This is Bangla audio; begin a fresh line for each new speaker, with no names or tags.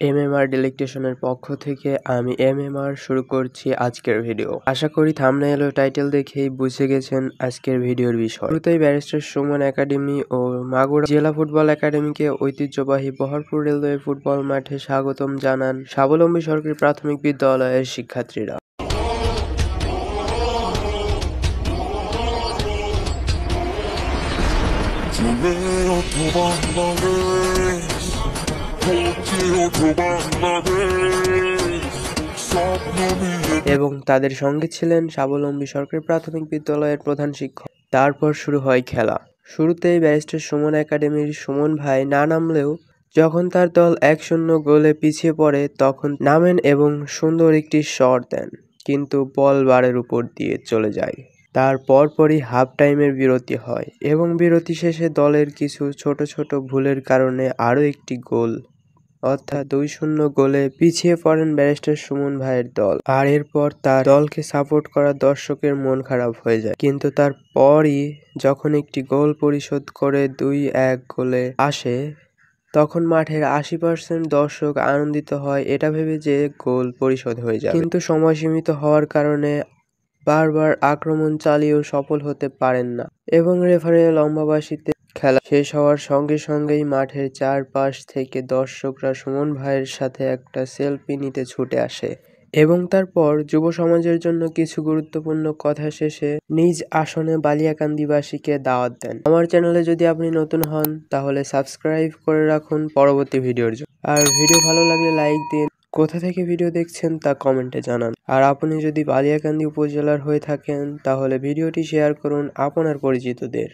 এমএমআর ডিলেকটেশনের পক্ষ থেকে আমি এমএমআর শুরু করছি আজকের ভিডিও। আশা করি থাম্বনেইল ও টাইটেল দেখেই বুঝে গেছেন আজকের ভিডিওর বিষয়। শুরুতেই ব্যারিস্টার সুমন একাডেমি ও মাগুরা জেলা ফুটবল একাডেমিকে ঐতিহ্যবাহী বহরপুর রেলওয়ে ফুটবল মাঠে স্বাগতম জানান স্বাবলম্বী সরকারি প্রাথমিক বিদ্যালয়ের শিক্ষার্থীরা। এবং তাদের সঙ্গে ছিলেন স্বাবলম্বী সরকারি প্রাথমিক বিদ্যালয়ের প্রধান শিক্ষক। তারপর শুরু হয় খেলা। শুরুতেই ব্যারিস্টার সুমন একাডেমির সুমন ভাই না নামলেও যখন তার দল 1-0 গোলে পিছিয়ে পড়ে তখন নামেন এবং সুন্দর একটি শট দেন, কিন্তু বল বারের উপর দিয়ে চলে যায়। তার পরপরই হাফ টাইমের বিরতি হয় এবং বিরতি শেষে দলের কিছু ছোট ছোট ভুলের কারণে আরও একটি গোল অর্থাৎ 2-0 গোলে পিছিয়ে পড়েন ব্যারিস্টার সুমন ভাইয়ের দল। আর এরপর তার দলকে সাপোর্ট করা দর্শকের মন খারাপ হয়ে যায়, কিন্তু তারপরই যখন একটি গোল পরিশোধ করে 2-1 গোলে আসে তখন মাঠের 80% দর্শক আনন্দিত হয় এটা ভেবে যে গোল পরিশোধ হয়ে যাবে, কিন্তু সময় সীমিত হওয়ার কারণে বারবার আক্রমণ চালিয়েও সফল হতে পারেন না এবং রেফারির লম্বা বাঁশিতে খেলা শেষ হওয়ার সঙ্গে সঙ্গেই মাঠের চারপাশ থেকে দর্শকরা সুমন ভাইয়ের সাথে একটা সেলফি নিতে ছুটে আসে এবং তারপর যুব সমাজের জন্য কিছু গুরুত্বপূর্ণ কথা শেষে নিজ আসনে বালিয়াকান্দিবাসীকে দাওয়াত দেন। আমার চ্যানেলে যদি আপনি নতুন হন তাহলে সাবস্ক্রাইব করে রাখুন পরবর্তী ভিডিওর জন্য, আর ভিডিও ভালো লাগলে লাইক দিন। কোথা থেকে ভিডিও দেখছেন তা কমেন্টে জানান, আর আপনি যদি বালিয়াকান্দি উপজেলার হয়ে থাকেন তাহলে ভিডিওটি শেয়ার করুন আপনার পরিচিতদের।